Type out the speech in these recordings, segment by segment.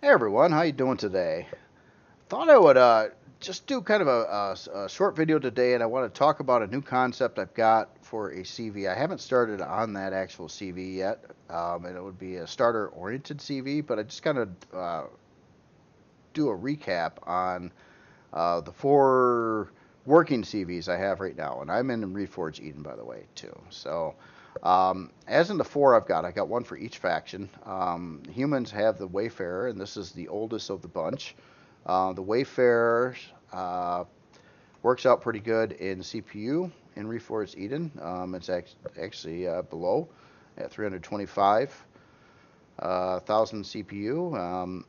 Hey everyone, how you doing today? Thought I would just do kind of a short video today, and I want to talk about a new concept I've got for a CV. I haven't started on that actual CV yet, and it would be a starter-oriented CV, but I just kind of do a recap on the four working CVs I have right now, and I'm in Reforge Eden, by the way, too. So, as in the four I got one for each faction. Humans have the Wayfarer, and this is the oldest of the bunch. The Wayfarer uh, works out pretty good in CPU in Reforged Eden. It's actually below at 325,000 CPU.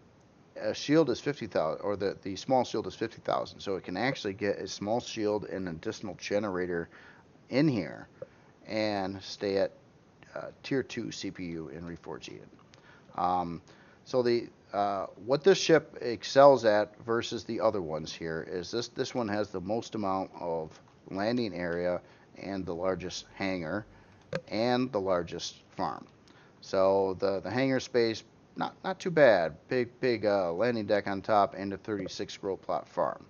A shield is 50,000, or the small shield is 50,000. So it can actually get a small shield and an additional generator in here and stay at tier 2 CPU in Reforged Eden. Um, so the what this ship excels at versus the other ones here is this one has the most amount of landing area and the largest hangar and the largest farm. So the hangar space not too bad. Big landing deck on top and a 36 row plot farm.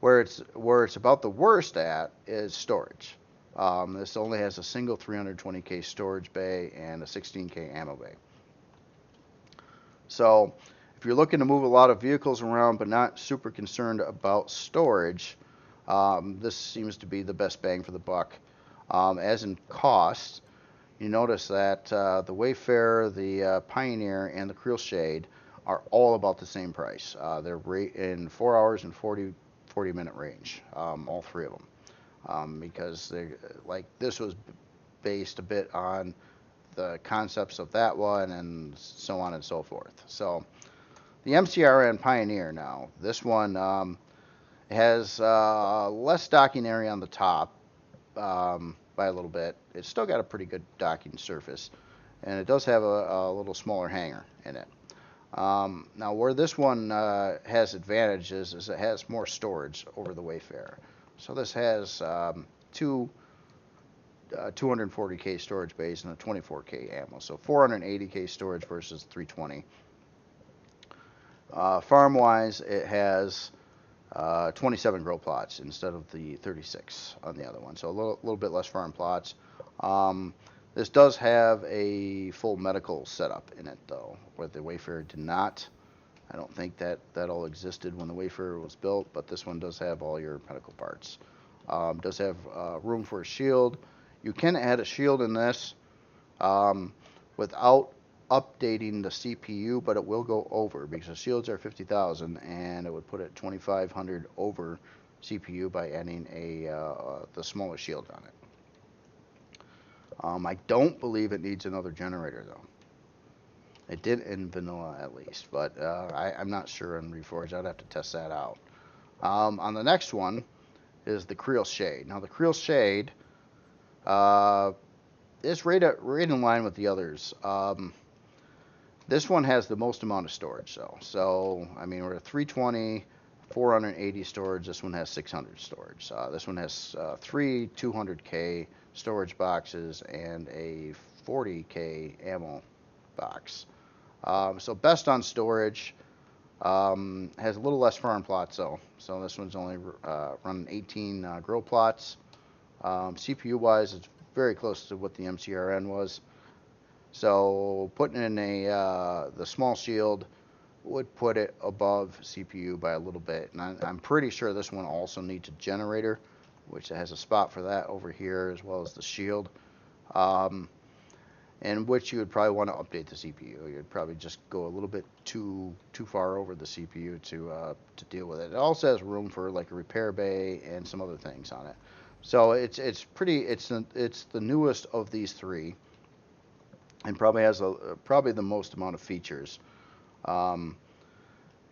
Where it's about the worst at is storage. This only has a single 320k storage bay and a 16k ammo bay. So if you're looking to move a lot of vehicles around but not super concerned about storage, this seems to be the best bang for the buck. As in cost, you notice that the Wayfarer, the Pioneer, and the Creel Shade are all about the same price. They're in 4 hours and 40 minute range, all three of them. Because they like this was based a bit on the concepts of that one and so on and so forth. So the MCRN Pioneer now, this one has less docking area on the top by a little bit. It's still got a pretty good docking surface, and it does have a little smaller hangar in it. Now, where this one has advantages is it has more storage over the Wayfarer. So this has two 240k storage bays and a 24k ammo. So 480k storage versus 320. Farm wise, it has 27 grow plots instead of the 36 on the other one. So a little bit less farm plots. This does have a full medical setup in it, though, where the Wayfarer did not. I don't think that all existed when the Wayfarer was built, but this one does have all your medical parts. Does have room for a shield. You can add a shield in this without updating the CPU, but it will go over because the shields are 50,000 and it would put it 2,500 over CPU by adding the smaller shield on it. I don't believe it needs another generator though. It did in vanilla at least, but I'm not sure in Reforged. I'd have to test that out. On the next one is the Creel Shade. Now the Creel Shade uh, is right in line with the others. This one has the most amount of storage though. So I mean we're at 320, 480 storage. This one has 600 storage. This one has three 200k storage boxes and a 40k ammo box. So best on storage. Has a little less farm plots though. So this one's only running 18 grow plots. CPU wise, it's very close to what the MCRN was. So putting in the small shield would put it above CPU by a little bit. And I'm pretty sure this one also needs a generator, which has a spot for that over here as well as the shield. In which you would probably want to update the CPU. You'd probably just go a little bit too far over the CPU to deal with it. It also has room for like a repair bay and some other things on it. So it's the newest of these three, and probably has probably the most amount of features. Um,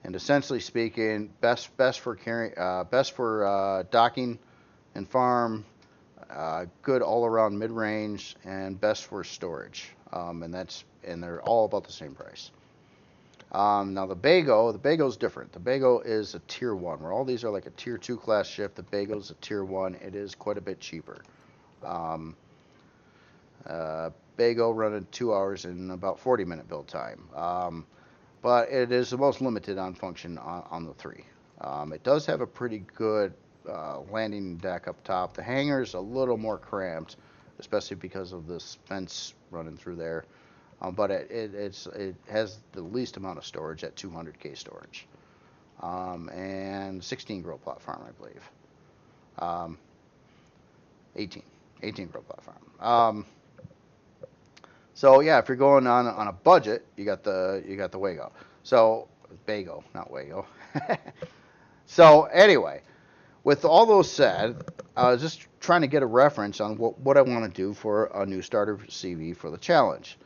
and essentially speaking, best for carrying, best for docking and farm, good all around mid range, and best for storage. And they're all about the same price. Now the Bago is different. The Bago is a tier one, where all these are like a tier two class ship. The Bago is a tier one. It is quite a bit cheaper. Um, Bago running 2 hours in about 40-minute build time. but it is the most limited on function on the three. It does have a pretty good landing deck up top. The hangar's a little more cramped, especially because of this fence running through there. But it has the least amount of storage at 200k storage, and 16 grow platform, I believe. Um, 18, 18 grow platform. So yeah, if you're going on a budget, you got the Wago. So Bago, not Wago. So anyway, with all those said, I was just trying to get a reference on what I want to do for a new starter CV for the challenge.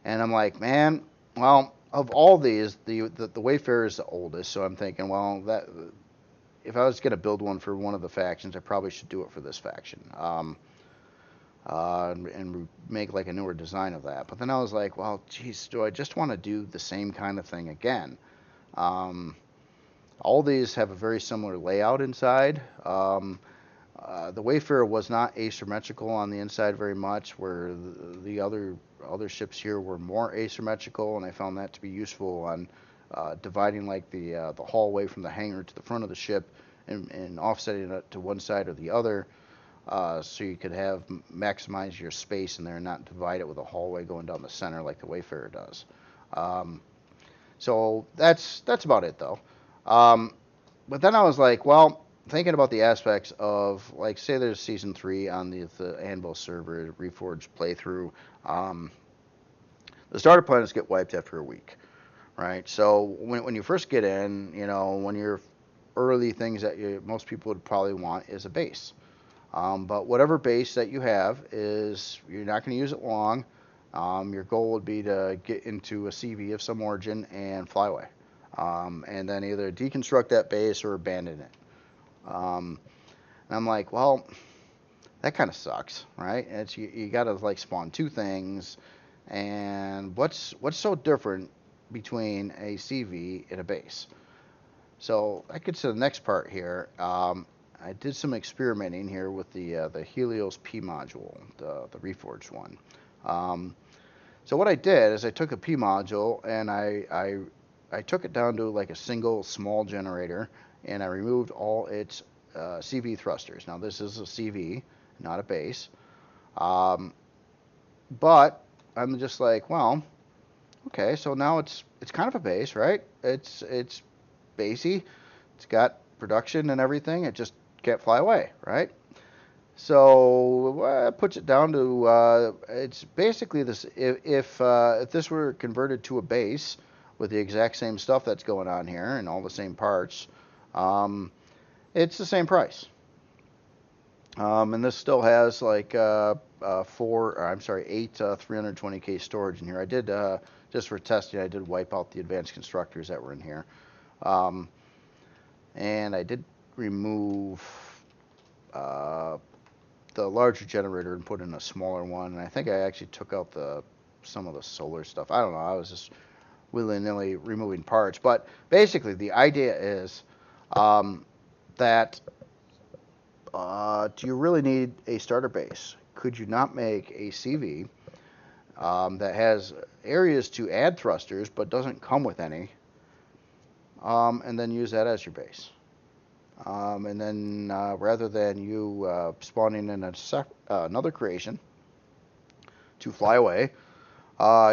And I'm like, man, well, of all these, the Wayfarer is the oldest, so I'm thinking, well, that if I was going to build one for one of the factions, I probably should do it for this faction. And make like a newer design of that. But then I was like, well, geez, do I just want to do the same kind of thing again? All these have a very similar layout inside. The Wayfarer was not asymmetrical on the inside very much, where the other ships here were more asymmetrical, and I found that to be useful on dividing like the hallway from the hangar to the front of the ship and offsetting it to one side or the other. So you could maximize your space in there and not divide it with a hallway going down the center like the Wayfarer does. So that's about it though. But then I was like, well, thinking about the aspects of, like, say there's season 3 on the Anvil server, Reforged playthrough. The starter planets get wiped after a week, right? So when you first get in, when you're early, things that most people would probably want is a base. But whatever base that you have you're not going to use it long. Your goal would be to get into a CV of some origin and fly away. And then either deconstruct that base or abandon it. And I'm like, well, that kind of sucks, right? You got to like spawn 2 things. And what's so different between a CV and a base? So that gets to the next part here. I did some experimenting here with the Helios P module, the Reforged one. So what I did is I took a P module and I took it down to like a single small generator, and I removed all its CV thrusters. Now this is a CV, not a base. But I'm just like, well, okay, so now it's kind of a base, right? It's basey. It's got production and everything. It just can't fly away, right? So it puts it down to it's basically this. If this were converted to a base with the exact same stuff that's going on here and all the same parts, it's the same price. And this still has like 8 320k storage in here. I did just for testing. I did wipe out the advanced constructors that were in here, and I did remove the larger generator and put in a smaller one. And I think I actually took out some of the solar stuff. I don't know. I was just willy-nilly removing parts. But basically, the idea is that do you really need a starter base? Could you not make a CV that has areas to add thrusters but doesn't come with any, and then use that as your base? And then rather than you spawning in another creation to fly away,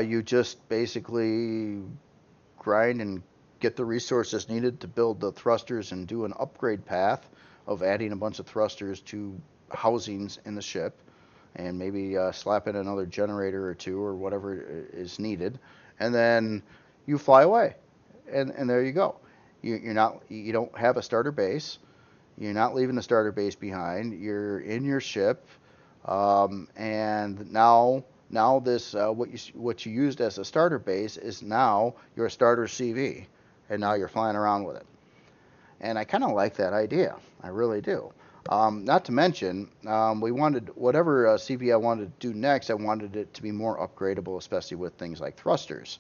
you just basically grind and get the resources needed to build the thrusters and do an upgrade path of adding a bunch of thrusters to housings in the ship, and maybe slap in another generator or 2 or whatever is needed, and then you fly away, and there you go. You don't have a starter base. You're not leaving the starter base behind. You're in your ship, and now this what you used as a starter base is now your starter CV, and now you're flying around with it. And I kind of like that idea. I really do. Not to mention, we wanted whatever CV I wanted to do next. I wanted it to be more upgradable, especially with things like thrusters.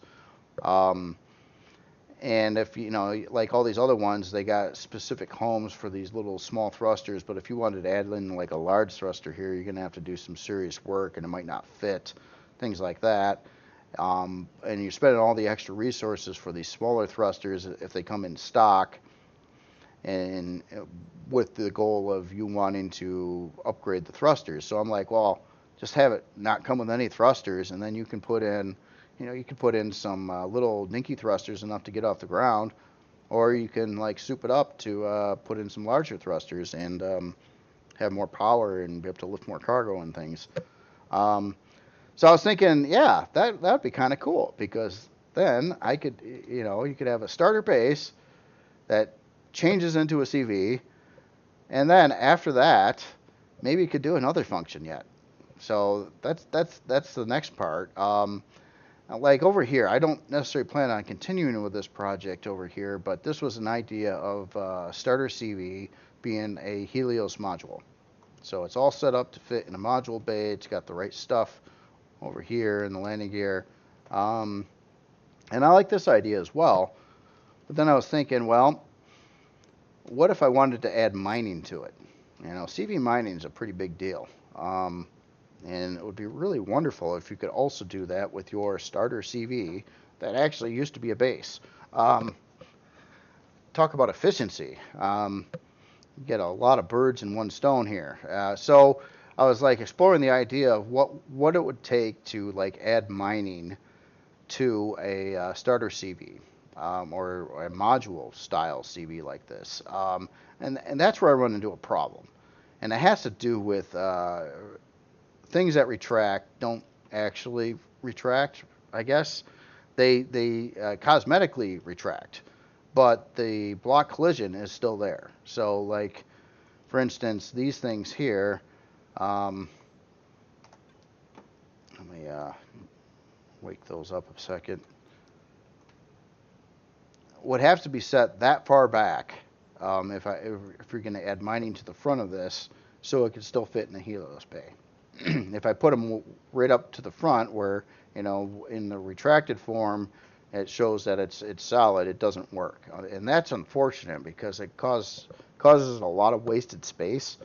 And if like all these other ones, they got specific homes for these little small thrusters. But if you wanted to add in like a large thruster here, you're going to have to do some serious work, and it might not fit, things like that. and you're spending all the extra resources for these smaller thrusters if they come in stock, and with the goal of you wanting to upgrade the thrusters. So I'm like, well, just have it not come with any thrusters, and then you can put in, you can put in some little dinky thrusters enough to get off the ground, or you can like soup it up to put in some larger thrusters and have more power and be able to lift more cargo and things. Um, so I was thinking, yeah, that'd be kind of cool, because then I could, you could have a starter base that changes into a CV, and then after that, maybe you could do another function yet. So that's the next part. Like over here, I don't necessarily plan on continuing with this project over here, but this was an idea of starter CV being a Helios module. So it's all set up to fit in a module bay. It's got the right stuff over here in the landing gear. And I like this idea as well. But then I was thinking, well, what if I wanted to add mining to it? CV mining is a pretty big deal. And it would be really wonderful if you could also do that with your starter CV that actually used to be a base. Talk about efficiency. You get a lot of birds in one stone here. So I was like exploring the idea of what it would take to like add mining to a starter CV, or a module style CV like this. And that's where I run into a problem. And it has to do with things that retract don't actually retract, I guess. They cosmetically retract, but the block collision is still there. So like, for instance, these things here, let me wake those up a second, would have to be set that far back, if you're going to add mining to the front of this, so it could still fit in the Helios bay. If I put them right up to the front where, in the retracted form, it shows that it's solid, it doesn't work. And that's unfortunate because it causes a lot of wasted space.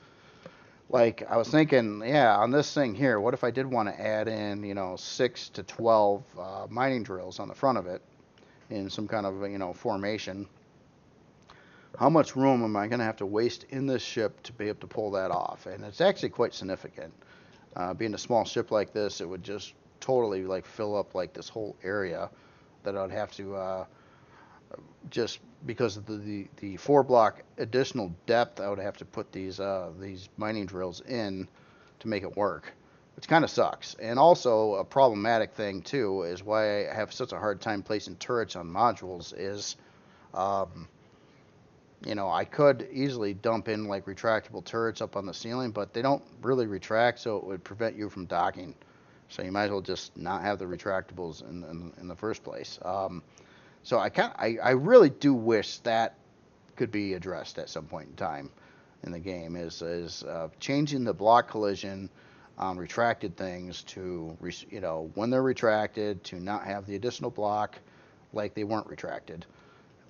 Like, I was thinking, yeah, on this thing here, what if I did want to add in, 6 to 12 mining drills on the front of it in some kind of, formation? How much room am I going to have to waste in this ship to be able to pull that off? And it's actually quite significant. Being a small ship like this, it would just totally like fill up like this whole area that I'd have to just because of the 4-block additional depth, I would have to put these mining drills in to make it work, which kind of sucks. And also a problematic thing too is why I have such a hard time placing turrets on modules is, I could easily dump in like retractable turrets up on the ceiling, but they don't really retract, so it would prevent you from docking. So you might as well just not have the retractables in the first place. So I really do wish that could be addressed at some point in time in the game, is changing the block collision retracted things to, when they're retracted, to not have the additional block like they weren't retracted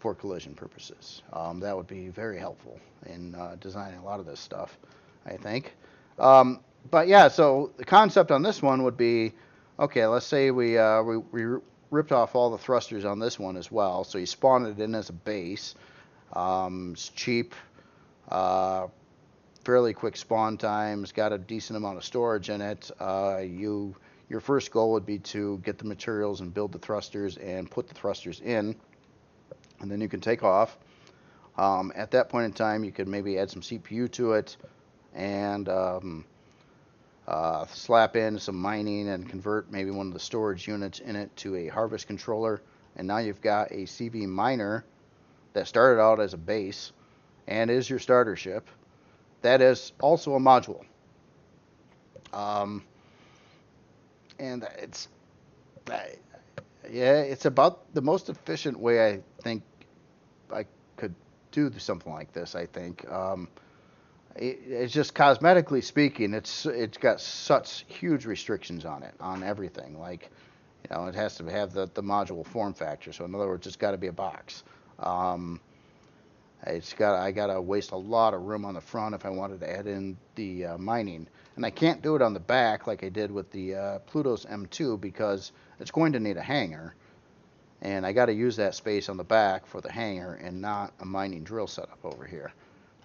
for collision purposes. That would be very helpful in designing a lot of this stuff, I think. But yeah, so the concept on this one would be, okay, let's say we ripped off all the thrusters on this one as well, so you spawn it in as a base. It's cheap, fairly quick spawn times, got a decent amount of storage in it. Your first goal would be to get the materials and build the thrusters and put the thrusters in, and then you can take off. At that point in time, you could maybe add some CPU to it and slap in some mining and convert maybe one of the storage units in it to a harvest controller. And now you've got a CV miner that started out as a base and is your starter ship. That is also a module. And it's about the most efficient way I think I could do something like this, I think. It's just cosmetically speaking, it's got such huge restrictions on it, on everything. Like, it has to have the module form factor. So in other words, it's got to be a box. I gotta waste a lot of room on the front if I wanted to add in the mining, and I can't do it on the back like I did with the Pluto's M2 because it's going to need a hangar, and I got to use that space on the back for the hangar and not a mining drill setup over here.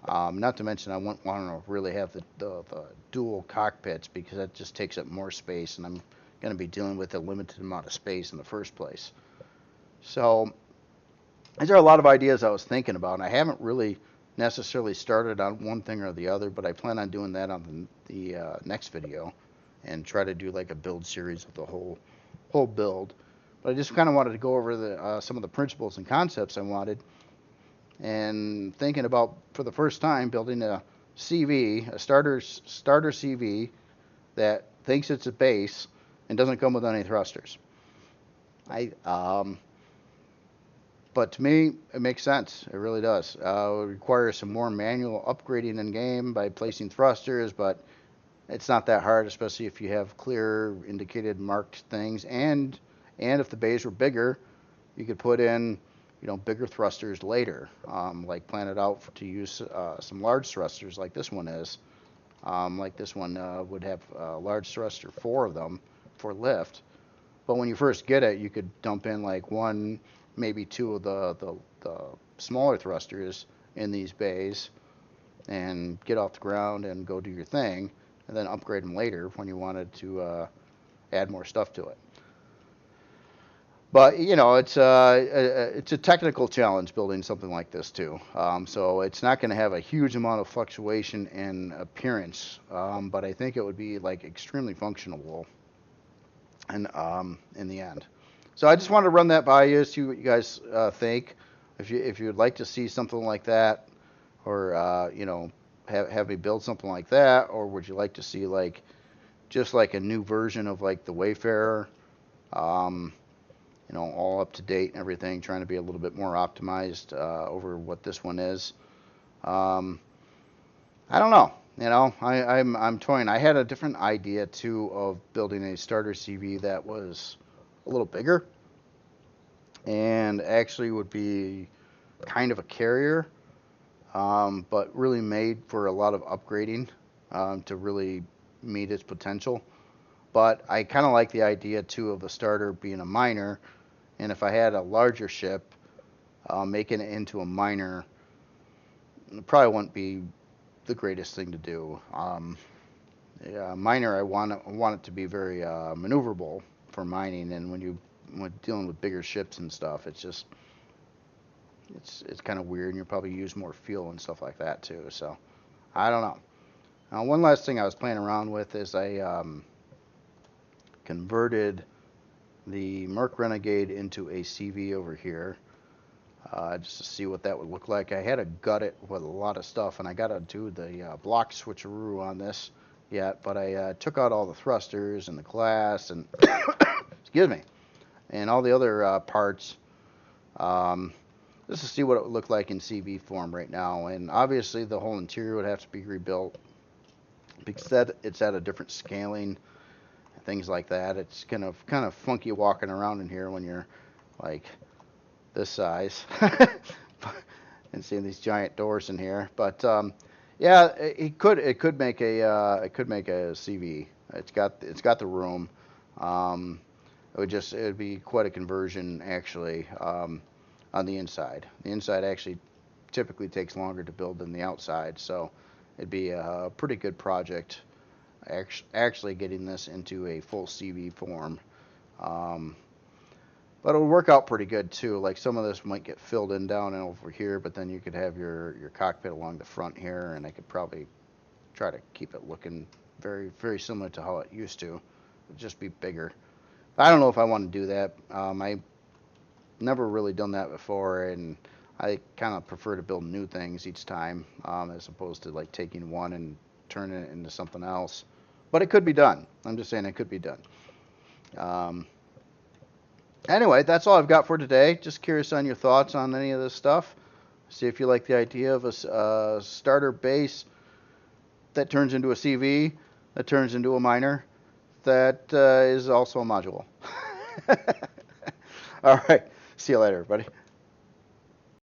Not to mention I want to really have the dual cockpits because that just takes up more space, and I'm going to be dealing with a limited amount of space in the first place. So these are a lot of ideas I was thinking about, and I haven't really necessarily started on one thing or the other, but I plan on doing that on the next video and try to do like a build series of the whole build. But I just kind of wanted to go over some of the principles and concepts I wanted, and thinking about for the first time building a CV, a starter CV that thinks it's a base and doesn't come with any thrusters. But to me, it makes sense. It really does. It requires some more manual upgrading in game by placing thrusters, but it's not that hard, especially if you have clear indicated marked things. And if the bays were bigger, you could put in, bigger thrusters later, like plan it out to use some large thrusters like this one is. Like this one would have a large thruster, 4 of them for lift. But when you first get it, you could dump in like 1, maybe 2 of the smaller thrusters in these bays and get off the ground and go do your thing, and then upgrade them later when you wanted to add more stuff to it. But it's a technical challenge building something like this too. So it's not going to have a huge amount of fluctuation in appearance, but I think it would be like extremely functional and in the end. So I just wanted to run that by you, see what you guys think. If you would like to see something like that, or have me build something like that, or would you like to see like just like a new version of like the Wayfarer, all up to date and everything, trying to be a little bit more optimized over what this one is. I don't know. I'm toying. I had a different idea too of building a starter CV that was a little bigger and actually would be kind of a carrier, but really made for a lot of upgrading to really meet its potential. But I kind of like the idea too of the starter being a miner, and if I had a larger ship, making it into a miner probably wouldn't be the greatest thing to do. Miner, I want it to be very maneuverable for mining, and when dealing with bigger ships and stuff, it's kind of weird, and you'll probably use more fuel and stuff like that too. So I don't know. Now, one last thing I was playing around with is I converted the Merc Renegade into a CV over here, just to see what that would look like. I had to gut it with a lot of stuff, and I got to do the block switcheroo on this yet, but I took out all the thrusters and the glass and excuse me, and all the other parts, just to see what it would look like in CV form right now. And obviously the whole interior would have to be rebuilt because it's at a different scaling, things like that. It's kind of funky walking around in here when you're like this size and seeing these giant doors in here. But yeah, it could make a CV. It's got the room. It would be quite a conversion actually on the inside. The inside actually typically takes longer to build than the outside, so it'd be a pretty good project actually getting this into a full CV form. But it would work out pretty good too. Like some of this might get filled in down and over here, but then you could have your cockpit along the front here, and I could probably try to keep it looking very, very similar to how it used to. It'd just be bigger. I don't know if I want to do that. I never really done that before, and I kind of prefer to build new things each time, as opposed to like taking one and turning it into something else. But it could be done. I'm just saying it could be done. Anyway, that's all I've got for today. Just curious on your thoughts on any of this stuff. See if you like the idea of a starter base that turns into a CV, that turns into a miner, that is also a module. All right. See you later, everybody.